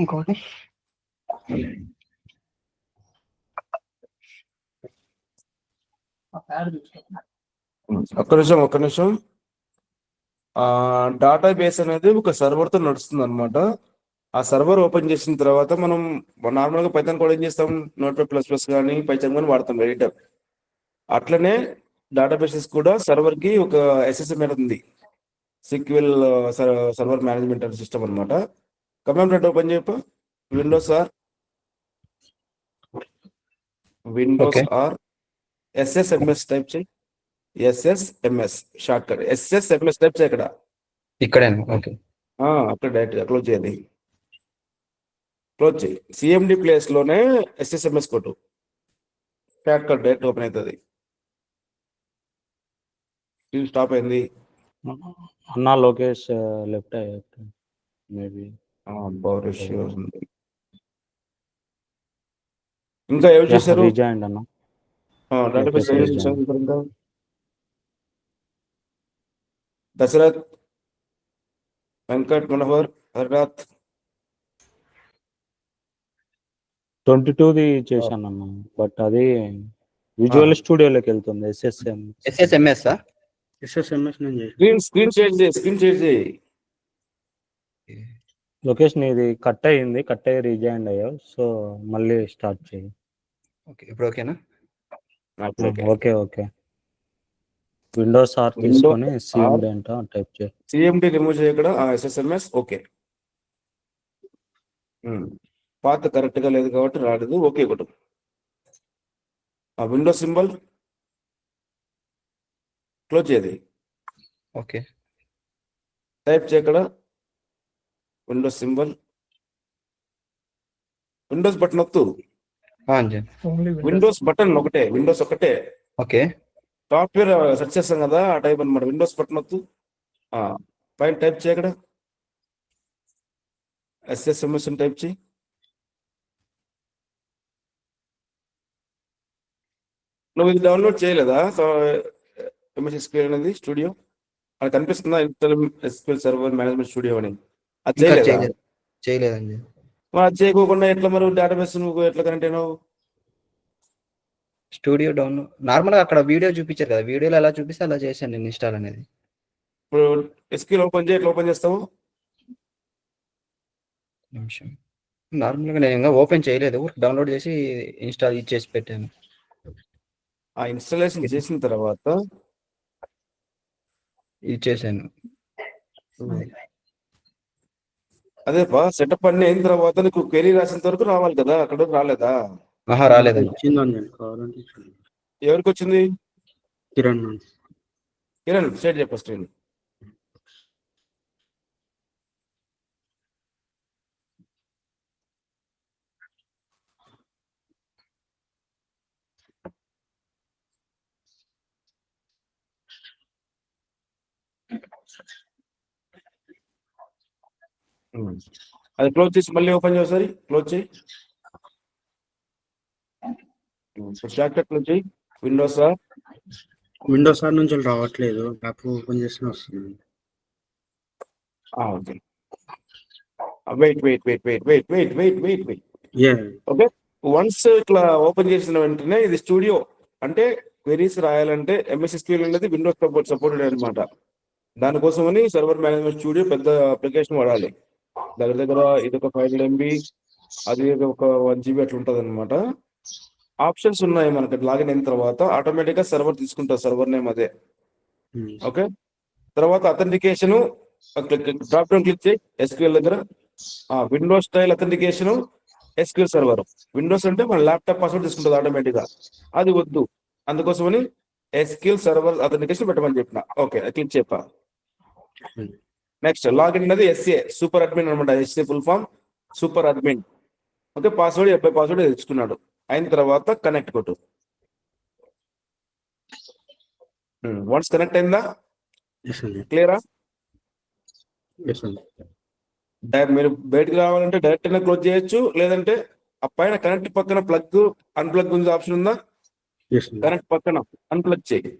ఇంకోటి ఒక్క నిమిషం డాటా బేస్ అనేది ఒక సర్వర్ తో నడుస్తుంది అనమాట. ఆ సర్వర్ ఓపెన్ చేసిన తర్వాత మనం నార్మల్ గా పైథాన్ కోడ్ ఏం చేస్తాం, నోట్ప్యాడ్++ కానీ పైథాన్ కానీ వాడతాం ఎడిటర్. అట్లనే డేటాబేసెస్ కూడా సర్వర్ కి ఒక SSML ఉంది, SQL సర్వర్ మేనేజ్మెంట్ సిస్టమ్ అనమాట. కమాండ్ ఓపెన్ చేయప్ప, విండోస్ ఆర్ SSMS టైప్ చేయి. SSMS short cut. SSMS type చేయి. ఇక్కడే ఓకే, అక్కడ డైరెక్ట్ క్లోజ్ చేయాలి. క్లోజ్ చేయి. CMD ప్లేస్ లోనే SSMS కొట్టు, షార్ట్ కట్ డైరెక్ట్ ఓపెన్ అవుతుంది. స్టాప్ అయింది అన్నా. Lokesh left maybe. ఇంకా ఏం చేశారు? రిజాయిన్ అన్న. డేటాబేస్ దశరథ్, వెంకట్, మనోహర్, హరినాథ్. 22ది చేశాను అన్న, బట్ అది విజువల్ స్టూడియోలోకి వెళ్తుంది. SSMS స్క్రీన్ షేర్ చేయి. లొకేషన్ ఇది కట్ అయ్యి రిజాయిన్ అయ్యావు, సో మళ్ళీ స్టార్ట్ చేయి. ఓకే, ఇప్పుడు ఓకేనా? ఓకే. విండోస్ ఆర్ తీసుకొని CMD అంట టైప్ చేయి. CMD రిమూవ్ చేయి ఇక్కడ. SSMS okay. పాత కరెక్ట్ గా లేదు కాబట్టి రాలేదు. ఓకే కొట్టు. విండోస్ సింబల్ క్లోజ్ చేయది. ఓకే, టైప్ చేయి ఇక్కడ విండోస్ సింబల్. విండోస్ బటన్ వత్తు. విండోస్ బటన్ ఒకటే, విండోస్ ఒకటే. ఓకే, సాఫ్ట్వేర్ సెర్చ్ చేస్తాం కదా, ఆ టైప్ అనమాట. విండోస్ బటన్ వత్తు. పైన టైప్ చేయి ఇక్కడ SSMS టైప్ చేయి. నువ్వు ఇది డౌన్లోడ్ చేయలేదా? MS SQL అనేది స్టూడియో అది కనిపిస్తుందా? SQL సర్వర్ మేనేజ్మెంట్ స్టూడియో అని. అది చేయలేదండి. అది చేయకోకుండా ఎట్లా మరి డేటాబేస్ నువ్వు ఎట్లా కనెక్ట్ అయినావు? స్టూడియో డౌన్లోడ్ నార్మల్గా అక్కడ వీడియో చూపించారు కదా, వీడియోలో ఎలా చూపిస్తే అలా చేశాను నేను ఇన్స్టాల్ అనేది. ఇప్పుడు SQL ఓపెన్ చేయి. ఎట్లా ఓపెన్ చేస్తావు? నిమిషం, నార్మల్గా నేను ఇంకా ఓపెన్ చేయలేదు, డౌన్లోడ్ చేసి ఇన్స్టాల్ చేసి పెట్టాను. ఆ ఇన్స్టాలేషన్ చేసిన తర్వాత ఇచ్చేసాను. అదే సెటప్ అన్ని అయిన తర్వాత నీకు క్వెరీ రాసేంత వరకు రావాలి కదా, అక్కడ రాలేదా? రాలేదండి. ఎవరికి వచ్చింది? కిరణ్ స్టేట్ చెప్పు ఫస్ట్. అది క్లోజ్ చేసి మళ్ళీ ఓపెన్ చేసారి. క్లోజ్ చేయి. షార్ట్ కట్ క్లోజ్ చేయి. విండోస్ ఆర్ నుంచి రావట్లేదు, యాప్ ఓపెన్ చేసిన వస్తుంది. Okay, wait. ఓకే, వన్స్ ఇట్లా ఓపెన్ చేసిన వెంటనే ఇది స్టూడియో అంటే క్వెరీస్ రాయాలంటే MS SQL అనేది విండోస్ సపోర్టెడ్ అనమాట. దానికోసమని సర్వర్ మేనేజ్మెంట్ స్టూడియో పెద్ద అప్లికేషన్ వాడాలి. దగ్గర ఇది ఒక 500 MB, అది ఒక 1 GB అట్లా ఉంటుంది అనమాట. ఆప్షన్స్ ఉన్నాయి మనకి. లాగిన్ అయిన తర్వాత ఆటోమేటిక్ గా సర్వర్ తీసుకుంటారు, సర్వర్ నేమ్ అదే. ఓకే, తర్వాత అథెంటికేషన్ డ్రాప్ డౌన్ క్లిక్ చేయి SQL దగ్గర. Windows style authentication SQL server. Windows అంటే మన ల్యాప్టాప్ పాస్వర్డ్ తీసుకుంటుంది ఆటోమేటిక్ గా, అది వద్దు. అందుకోసమని SQL సర్వర్ అథెంటికేషన్ పెట్టమని చెప్పిన. ఓకే, క్లిక్ చెప్పా. నెక్స్ట్ లాగిన్ అనేది SA సూపర్ అడ్మిన్ అనమాట. SA full form super admin. Okay, password 70 password తెచ్చుకున్నాడు. అయిన తర్వాత కనెక్ట్ కొట్టు. వన్స్ కనెక్ట్ అయిందా? క్లియరా? మీరు బయటకు రావాలంటే డైరెక్ట్ క్లోజ్ చేయొచ్చు, లేదంటే ఆ పైన కనెక్ట్ పక్కన ప్లగ్ అన్ప్లగ్ ఉంది ఆప్షన్ ఉందా? కనెక్ట్ పక్కన అన్ప్లగ్ చేయి.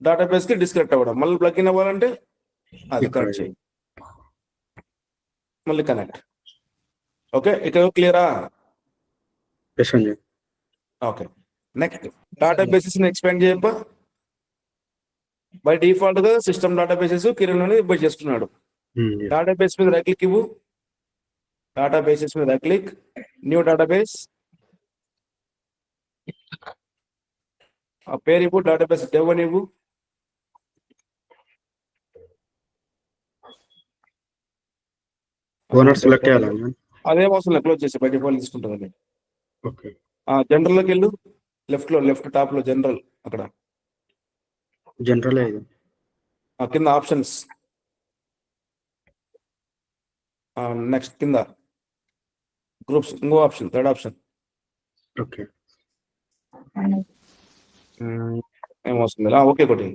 డేటాబేస్ కి డిస్కనెక్ట్ అవ్వడం. మళ్ళీ ప్లగ్ ఇన్ అవ్వాలంటే అది కనెక్ట్ చేయి. మళ్ళీ కనెక్ట్. ఓకే, ఇక్కడ క్లియరా? Yes Sanjay. Okay, next databases ని ఎక్స్పాండ్ చేయప్ప. బై డిఫాల్ట్ గా సిస్టమ్ డేటాబేసెస్ కిరణ్ అని ఇబ్బంది చేస్తున్నాడు. డేటాబేస్ మీద రైట్ క్లిక్ ఇవ్వు. డేటాబేసెస్ మీద రైట్ క్లిక్, న్యూ డేటాబేస్. ఆ పేరు ఇవ్వు, డేటాబేస్ డెవ్ అని ఇవ్వు. ఓనర్ సెలెక్ట్ చేయాలా? అదే అవసరం లేదు, క్లోజ్ చేసి బై డిఫాల్ట్ తీసుకుంటుంది. ఓకే. జనరల్ లోకి వెళ్ళు, లెఫ్ట్ టాప్ లో జనరల్, అక్కడ జనరల్ ఇది. కింద ఆప్షన్స్, నెక్స్ట్ కింద గ్రూప్స్, ఇంకో ఆప్షన్, థర్డ్ ఆప్షన్. ఓకే. ఏమొస్తుంది? ఓకే కొట్టి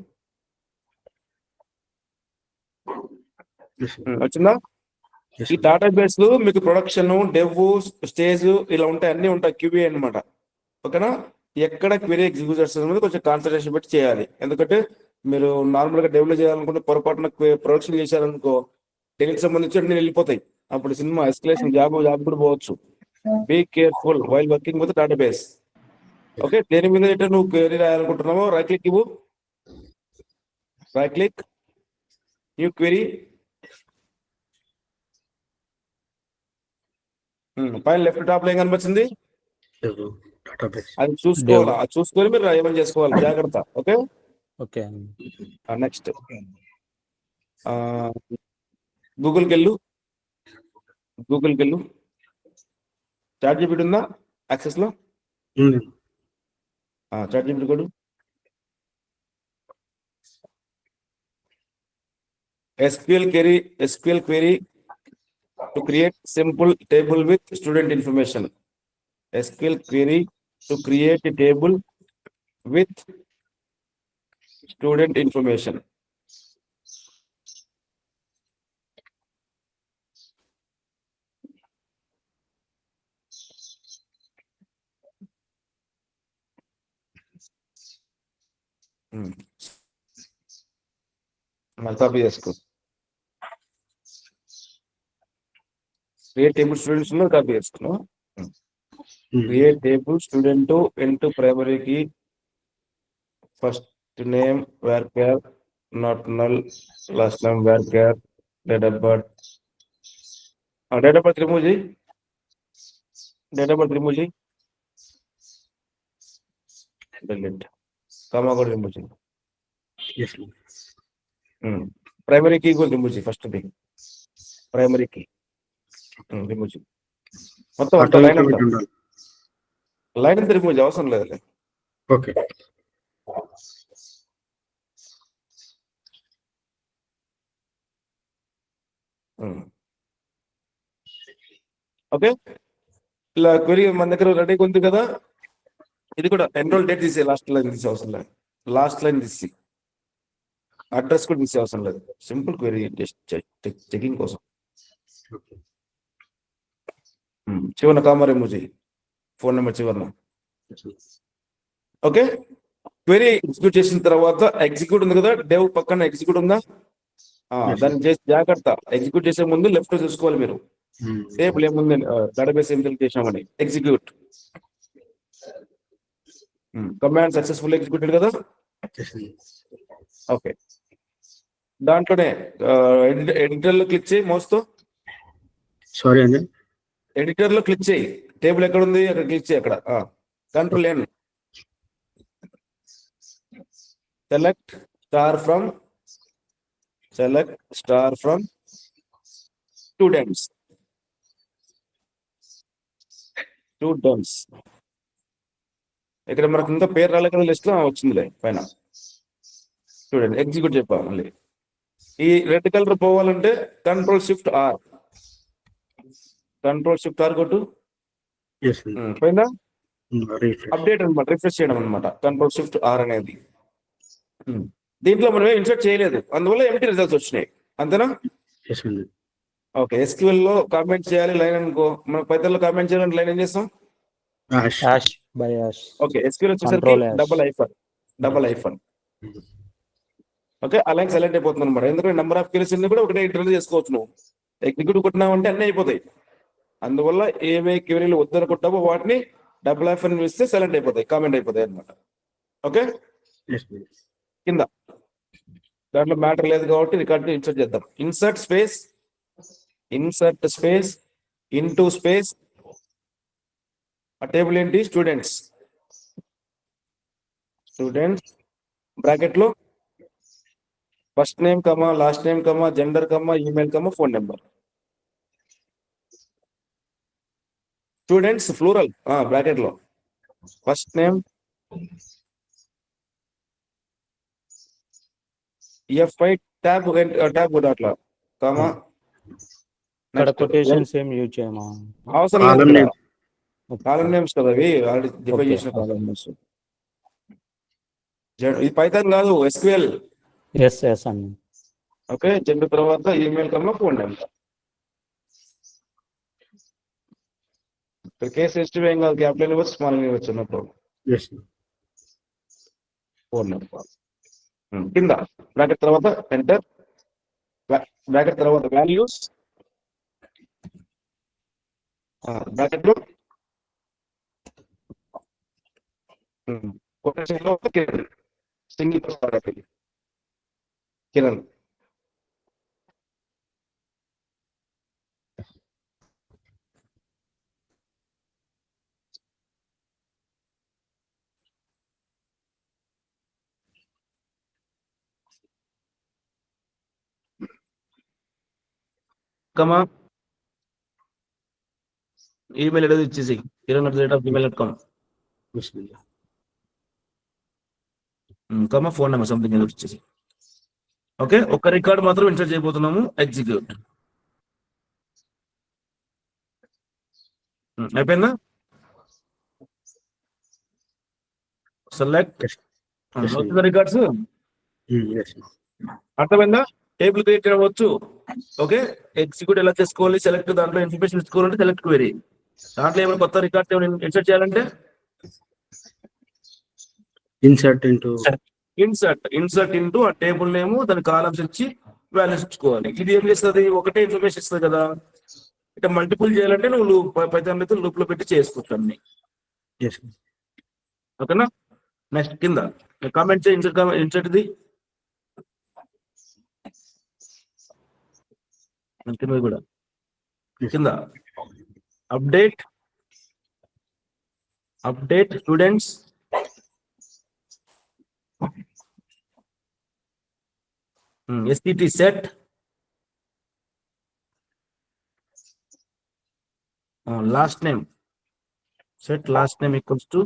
వచ్చిందా? ఈ డేటాబేస్ లో మీకు ప్రొడక్షన్, డెవ్, స్టేజ్ ఇలా ఉంటాయి, అన్ని ఉంటాయి, క్యూబీ అనమాట. ఓకేనా? ఎక్కడ క్వెరీ ఎగ్జిక్యూట్ చేస్తుంది మీద కొంచెం కాన్సన్ట్రేషన్ పెట్టి చేయాలి. ఎందుకంటే మీరు నార్మల్ గా డెవలప్ చేయాలనుకుంటే పొరపాటున ప్రొడక్షన్ చేశారనుకో, డెలికి సంబంధించి అన్ని వెళ్ళిపోతాయి. అప్పుడు సినిమా ఎస్కలేషన్ జాబ్ కూడా పోవచ్చు. Be careful while working with database. Okay, దేని మీద అయితే నువ్వు క్వెరీ రాయాలనుకుంటున్నావో రైట్ క్లిక్ ఇవ్వు. Right click, new query. పైన లెఫ్ట్ టాప్ లో ఏం కనిపించింది? డేటాబేస్. అది చూసుకోవాలా, అది చూసుకొని మీరు ఏమైనా చేసుకోవాలి, జాగ్రత్త. Okay, okay. నెక్స్ట్ గూగుల్కి వెళ్ళు. చాట్ జీపీటీ ఉందా యాక్సెస్ లో? చాట్ జీపీటీ కొడు. SQL query to create simple table with student information. SQL query to create a table with student information. Copy చేసుకో. క్రియేట్ టేబుల్ స్టూడెంట్స్ ఉన్నది కాపీ చేసుకున్నావు. Create table student into ప్రైమరీకి first name varchar not null, last name varchar, date of birth. Date of birth remove చేయి. delete, comma కూడా remove చేయి. Primary key కూడా remove చేయి. First thing primary key remove చేయి. మొత్తం line అంతా remove చేయ అవసరం లేదు. ఓకే. ఓకే, ఇలా క్వెరీ మన దగ్గర రెడీగా ఉంది కదా. ఇది కూడా ఎన్రోల్ డేట్ తీసే, లాస్ట్ లైన్ తీసే అవసరం లేదు. లాస్ట్ లైన్ తీసి అడ్రస్ కూడా తీసే అవసరం లేదు. సింపుల్ క్వెరీ చెకింగ్ కోసం. చివరిన కామా రిమూవ్ చేయి, ఫోన్ నెంబర్ చివరిన. ఓకే, క్వెరీ ఎగ్జిక్యూట్ చేసిన తర్వాత ఎగ్జిక్యూట్ ఉంది కదా, డెవ్ పక్కన ఎగ్జిక్యూట్ ఉందా? దాన్ని చేసి జాగ్రత్త. ఎగ్జిక్యూట్ చేసే ముందు లెఫ్ట్ చూసుకోవాలి మీరు. టేబుల్ ఏముంది, డేటాబేస్ ఏం సెలెక్ట్ చేసామని. ఎగ్జిక్యూట్, కమాండ్ సక్సెస్ఫుల్ ఎగ్జిక్యూటెడ్ కదా. ఓకే, దాంట్లోనే ఎడిటర్ లో క్లిక్ చేయి మౌస్ తో. సారీ అండి, ఎడిటర్ లో క్లిక్ చేయి. టేబుల్ ఎక్కడ ఉంది అక్కడ క్లిక్ చేయి. అక్కడ control N, select star from students. ఇక్కడ మనకు ఇంకా పేరు రాలే కదా, లిస్ట్ లో వచ్చిందిలే పైన. స్టూడెంట్ ఎగ్జిక్యూట్ చెప్పా. మళ్ళీ ఈ రెడ్ కలర్ పోవాలంటే కంట్రోల్ షిఫ్ట్ ఆర్ కొట్టు. పోయిందా? అప్డేట్ అనమాట, రిఫ్రెష్ చేయడం అనమాట కంట్రోల్ షిఫ్ట్ ఆర్ అనేది. దీంట్లో మనం ఇన్సర్ట్ చేయలేదు, అందువల్ల ఎంటీ రిజల్ట్స్ వచ్చినాయి. అంతేనా? ఓకే, SQL లో కామెంట్ చేయాలి లైన్ అనుకో, మన పైథాన్ లో కామెంట్ చేయాలంటే లైన్ ఏం చేస్తాం? ఓకే, SQL వచ్చేసరికి డబల్ ఐఫన్. ఓకే, ఆ లైన్ సెలెక్ట్ అయిపోతుంది అనమాట. ఎందుకంటే నెంబర్ ఆఫ్ క్వెరీస్ కూడా ఒకటే ఇంటర్వ్యూ చేసుకోవచ్చు నువ్వు. ఎగ్జిక్యూటివ్ కొట్టినామంటే అన్నీ అయిపోతాయి. అందువల్ల ఏవే క్వెరీలు వద్దనుకుంటామో వాటిని డబుల్ ఎఫ్ అని ఇస్తే సెలెక్ట్ అయిపోతాయి, కామెంట్ అయిపోతాయి అనమాట. Okay, yes please. కింద దాంట్లో మ్యాటర్ లేదు కాబట్టి రికార్డ్ ఇన్సర్ట్ చేద్దాం. ఇన్సర్ట్ స్పేస్ ఇంటూ స్పేస్ ఆ టేబుల్ ఏంటి, స్టూడెంట్స్ బ్రాకెట్ లో first name comma last name comma gender comma email comma phone number. Students plural bracket లో ఫస్ట్ నేమ్ ఎఫ్ఐ ట్యాబ్ అట్లా కామా ఇక్కడ కొటేషన్స్ ఏం యూజ్ చేయమా? అవసరం Column లేదు. name. కాలం నేమ్స్ కదా అవి, ఆల్రెడీ డిఫైన్ Okay. చేసిన కాలం నేమ్స్. ఇది పైథాన్ కాదు, ఎస్క్యూఎల్. ఎస్ అండి. ఓకే, జెండర్ తర్వాత ఈమెయిల్ కన్నా ఫోన్ నెంబర్. కేసు ఎస్టివ్ ఏం కాదు, క్యాపిటల్ ఇవ్వచ్చు, స్మాల్ ఇవ్వచ్చు, no problem. Yes phone number కింద బ్రాకెట్ తర్వాత ఎంటర్, బ్రాకెట్ తర్వాత వాల్యూస్, బ్రాకెట్ లో కొటేషన్ లో Kiran, single Kiran. Comma email అనేది ఇచ్చేసి kiran@gmail.com yes please. Comma phone number something ఏదో ఇచ్చేసి. ఓకే, ఒక్క రికార్డ్ మాత్రం ఇన్సర్ట్ చేయబోతున్నాము. ఎగ్జిక్యూట్. అయిపోయిందా? Select records. ఎస్ అర్థమైందా? టేబుల్ క్రియేట్ చేయవచ్చు. ఓకే, ఎగ్జిక్యూట్ ఎలా చేసుకోవాలి, సెలెక్ట్ దాంట్లో ఇన్ఫర్మేషన్ ఇచ్చుకోవాలంటే సెలెక్ట్ క్వెరీ. దాంట్లో ఏమైనా కొత్త రికార్డ్స్ ఏమైనా ఇన్సర్ట్ చేయాలంటే ఇన్సర్ట్ ఇంటూ ఆ టేబుల్ నేమ్, దాని కాలమ్స్ ఇచ్చి వాల్యూస్ ఇచ్చుకోవాలి. ఇది ఏం చేస్తుంది, ఒకటే ఇన్ఫర్మేషన్ ఇస్తుంది కదా. ఇక మల్టిపుల్ చేయాలంటే నువ్వు పైథాన్ అయితే లూప్ లో పెట్టి చేసుకోవచ్చు అన్ని. ఎస్ ఓకేనా? నెక్స్ట్ కింద కామెంట్ చేయి, ఇన్సర్ట్ ఇది కింద కూడా కింద update students STT set last name, set last name equals to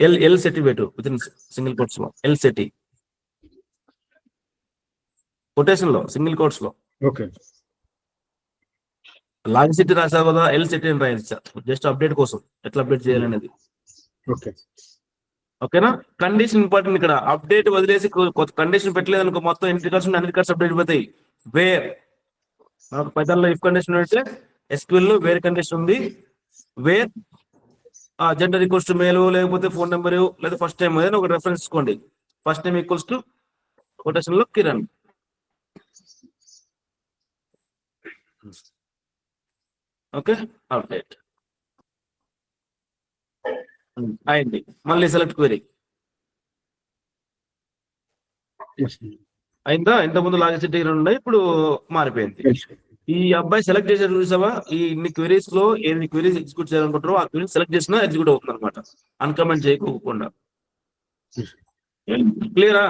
L seti పెట్టు within single quotes లో L seti కొటేషన్ లో సింగిల్ కోట్స్ లో. ఓకే లాగ్ సిటీ రాసావు కదా, L seti అని రాయచ్చా, జస్ట్ అప్డేట్ కోసం ఎట్లా అప్డేట్ చేయాలనేది. ఓకే ఓకేనా? కండిషన్ ఇంపార్టెంట్ ఇక్కడ. అప్డేట్ వదిలేసి కొత్త కండిషన్ పెట్టలేదు అనుకో, మొత్తం ఎన్ని రికార్డ్స్ అన్ని రికార్డ్స్ అప్డేట్ అయిపోతాయి. వేర్ మనకు పైథాన్లో ఇఫ్ కండిషన్ ఉంటే SQL లో వేర్ కండిషన్ ఉంది. Where gender equals to male, లేకపోతే ఫోన్ నెంబర్, లేదా ఫస్ట్ టైం ఏదైనా ఒక రెఫరెన్స్ ఇచ్చుకోండి. First time equals to quotation లో కిరణ్. ఓకే, అప్డేట్ అయింది. మళ్ళీ సెలెక్ట్ క్వెరీ అయిందా? ఇంతకుముందు లాజిసిటీ ఉన్నాయి, ఇప్పుడు మారిపోయింది. ఈ అబ్బాయి సెలెక్ట్ చేసారు చూసావా, ఈ ఇన్ని క్వెరీస్ లో ఎన్ని క్వెరీస్ ఎగ్జిక్యూట్ చేయాలనుకుంటారో ఆ క్వెరీస్ సెలెక్ట్ చేసినా ఎగ్జిక్యూట్ అవుతుంది అనమాట, అన్కమెంట్ చేయకోకుండా. క్లియరా?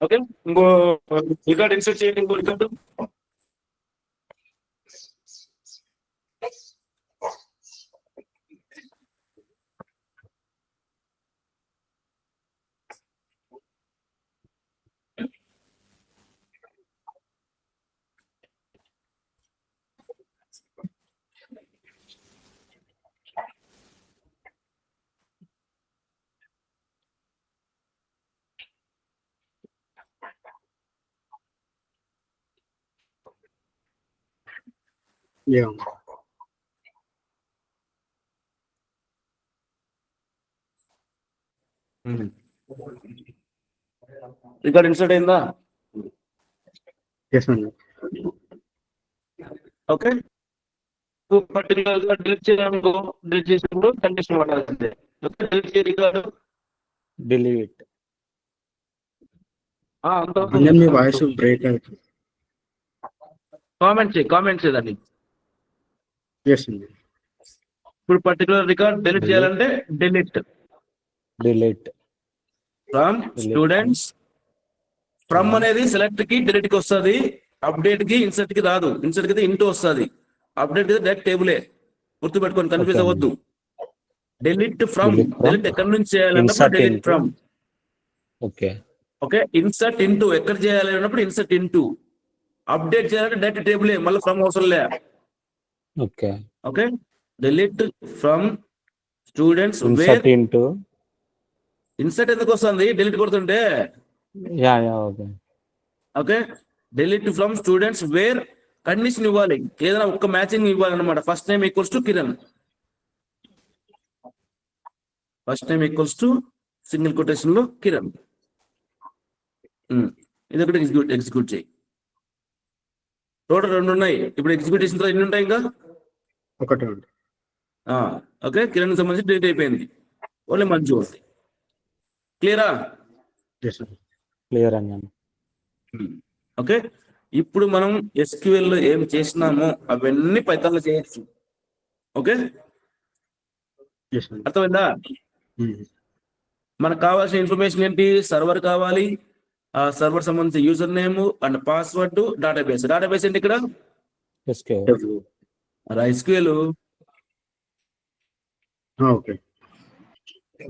ఓకే, ఇంకో రికార్డ్ ఇన్సర్ట్ చేయండి. ఇంకో రికార్డు యా రికార్డ్ ఇన్సర్ట్ అయిందా? ఎస్ అండి. ఓకే, పర్టికులర్ గా డిలీట్ చేయడానికి డిలీట్ చేసినప్పుడు కండిషన్ పడాల్సిందే. ఓకే, డిలీట్ చేయ రికార్డు. డిలీట్. అంజన్ మీ వాయిస్ బ్రేక్ అవుతుంది. కామెంట్ చేయదండి. ఎస్ అండి. ఇప్పుడు పర్టికులర్ రికార్డ్ డిలీట్ చేయాలంటే డిలీట్ ఫ్రమ్ స్టూడెంట్స్. ఫ్రమ్ అనేది సెలెక్ట్ కి డిలీట్ కి వస్తుంది, అప్డేట్ కి ఇన్సర్ట్ కి రాదు. ఇన్సర్ట్ కి ఇంటూ వస్తుంది, అప్డేట్ కి డైరెక్ట్ టేబులే. గుర్తుపెట్టుకొని కన్ఫ్యూజ్ అవ్వద్దు. డిలీట్ ఫ్రమ్, డిలీట్ ఎక్కడి నుంచి చేయాలన్నప్పుడు delete from. Okay, insert into ఎక్కడ చేయాలి అన్నప్పుడు ఇన్సర్ట్ ఇంటూ. అప్డేట్ చేయాలంటే డైరెక్ట్ టేబులే, మళ్ళీ ఫ్రమ్ అవసరం లే. Okay, delete from students where. Insert ఎందుకు వస్తుంది డిలీట్ కొడుతుంటే? Okay, delete from students where condition ఇవ్వాలి, ఏదైనా ఒక్క మ్యాచింగ్ ఇవ్వాలన్నమాట. First name equals to Kiran, first name equals to single quotation లో కిరణ్. ఇది ఒకటి ఎగ్జిక్యూట్ చేయి. టోటల్ 2 ఉన్నాయి. ఇప్పుడు ఎగ్జిక్యూట్ చేసిన తర్వాత ఎన్ని ఉంటాయి? ఇంకా ఒకటి ఉంది. ఓకే, కిరణ్ సంబంధించి డిలీట్ అయిపోయింది, ఓన్లీ మంజు ఉంది. క్లియరా? క్లియర్ అండి. ఓకే, ఇప్పుడు మనం ఎస్క్యూఎల్ లో ఏం చేసినామో అవన్నీ పైథాన్ లో చేయొచ్చు. ఓకే, అర్థమైందా? మనకు కావాల్సిన ఇన్ఫర్మేషన్ ఏంటి? సర్వర్ కావాలి, ఆ సర్వర్ సంబంధించి user name and password, database. Database ఏంటి ఇక్కడ? ఎస్క్యూఎల్. ఓకే,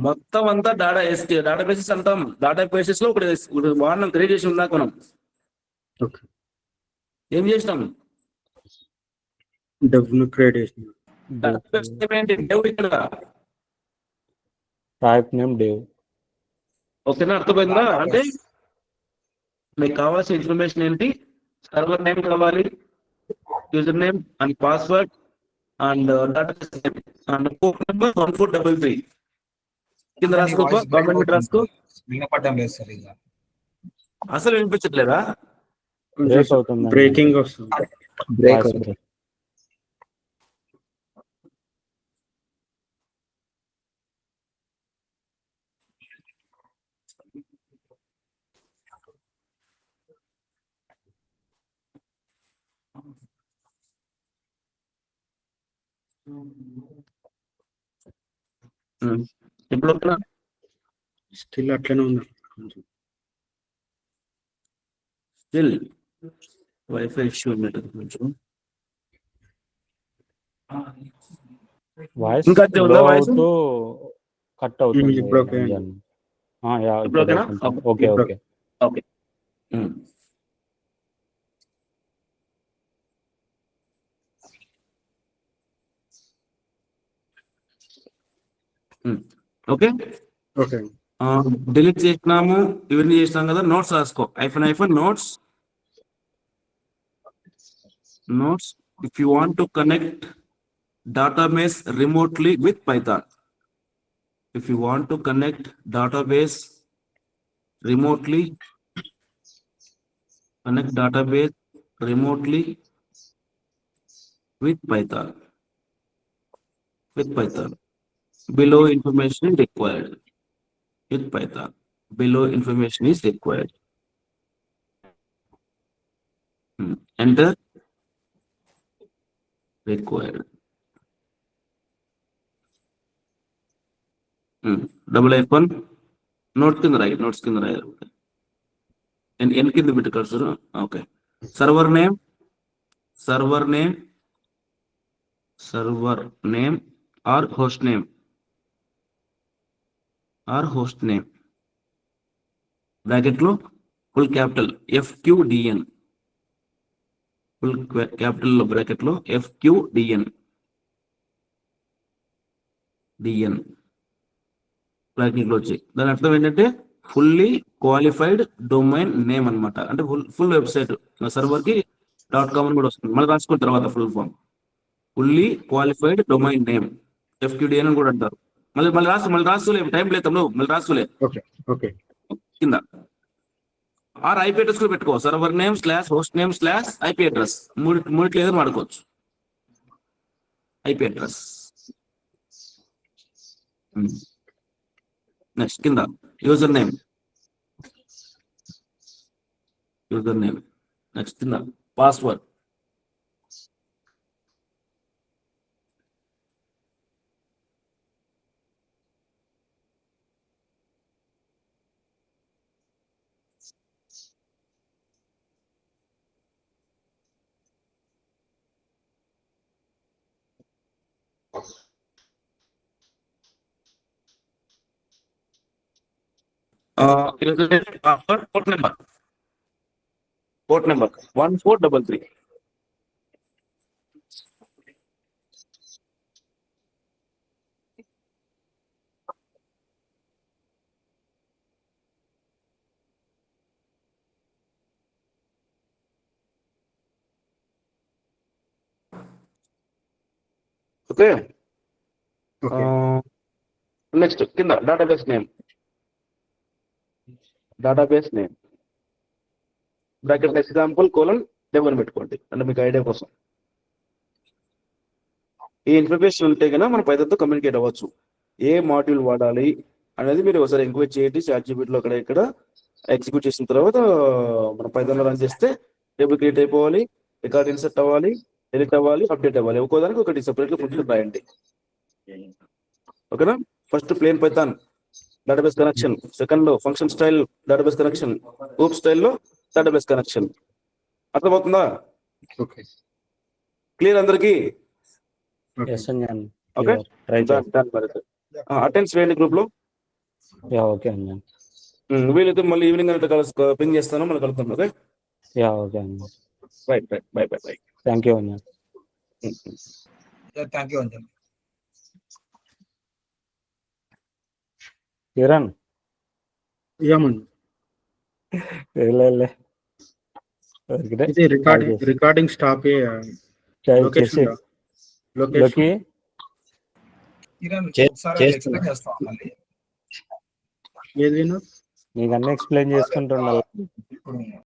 మొత్తం అంతా డేటాబేసెస్ అంటాం. డేటాబేసెస్ లో ఒకటి వాడినాం, క్రియేట్ చేసి ఉన్నాక మనం ఏం చేసినాం? క్రియేట్ చేసినాం. Type name Dave. ఓకేనా, అర్థమైందా? అంటే మీకు కావాల్సిన ఇన్ఫర్మేషన్ ఏంటి? సర్వర్ నేమ్ కావాలి, user name and password and database name and port number 1433. కింద రాసుకో, గవర్నమెంట్ రాసుకో. అసలు వినిపించట్లేదా? బ్రేకింగ్ వస్తుంది. ఇప్పుడు స్టిల్ అట్లనే ఉంది. స్టిల్ వైఫై ఇష్యూ ఉన్నట్టు కొంచెం. వాయిస్ ఇంకా వాయిస్ కట్ అవుతుంది. ఇప్పుడు okay. Okay okay. Okay, okay okay. Delete చేసినాము, ఇవన్నీ చేసినాం కదా. నోట్స్ రాసుకో, notes. If you want to connect database remotely with Python, if you want to connect database remotely, with Python. Below information is required. With Python, below information is required. Enter. Required. Double F1. Notes కింద రాయి. N కింద పెట్టి cursor. Okay, server name or host name bracket లో full capital FQDN, full capital లో bracket లో FQDN bracket లో వచ్చి దాని అర్థం ఏంటంటే ఫుల్లీ క్వాలిఫైడ్ డొమైన్ నేమ్ అన్నమాట. అంటే ఫుల్ వెబ్సైట్ సర్వర్ కి .com అని కూడా వస్తుంది, మళ్ళీ రాసుకున్న తర్వాత full form. Fully qualified domain name FQDN అని కూడా అంటారు. మళ్ళీ రాసులే, టైం లేదు తమ్ముడు, మళ్ళీ రాసులే. ఓకే ఓకే కింద ఆర్ ఐపీ అడ్రస్ కూడా పెట్టుకో, server name / host name / IP address మూడిట్లో ఏదైనా వాడుకోవచ్చు. IP address. నెక్స్ట్ కింద యూజర్ నేమ్. నెక్స్ట్ కింద password. Port number 1433. Okay. Okay next కింద database name bracket example : demo పెట్టుకోండి, అంటే మీకు ఐడియా కోసం. ఈ ఇన్ఫర్మేషన్ ఉంటే కనుక మనం పైథాన్తో కమ్యూనికేట్ అవ్వచ్చు. ఏ మాడ్యూల్ వాడాలి అనేది మీరు ఒకసారి ఎంక్వైరీ చేయండి చాట్‌జీపీటీలో. అక్కడ ఇక్కడ ఎగ్జిక్యూట్ చేసిన తర్వాత మనం పైథాన్లో రన్ చేస్తే టేబుల్ క్రియేట్ అయిపోవాలి, రికార్డ్ ఇన్సర్ట్ అవ్వాలి, ఎడిట్ అవ్వాలి, అప్డేట్ అవ్వాలి. ఒక్కోదానికి ఒకటి సపరేట్గా ఫంక్షన్ రాయండి. ఓకేనా? First plain python database connection, second function style database connection, OOP స్టైల్లో డేటాబేస్ కనెక్షన్. అర్థమవుతుందా? ఓకే క్లియర్ అందరికి? ఎస్ అంజన్. ఓకే, ట్రై చేస్తాను. అటెండ్స్ వేయండి గ్రూప్ లో. Yeah okay Anjan. వీలైతే మళ్ళీ ఈవినింగ్ అంటే పింగ్ చేస్తాను, మళ్ళీ కలుద్దాం. Okay yeah okay Anjan. Right, bye. Thank you Anjan. Thank you Anjan. Kiran ఏమన్నా వెళ్ళే ఇది రికార్డింగ్ స్టాప్ లొకేషన్ లోకి ఏది వినోద్? నీకు అన్నీ ఎక్స్ప్లెయిన్ చేసుకుంటున్నా.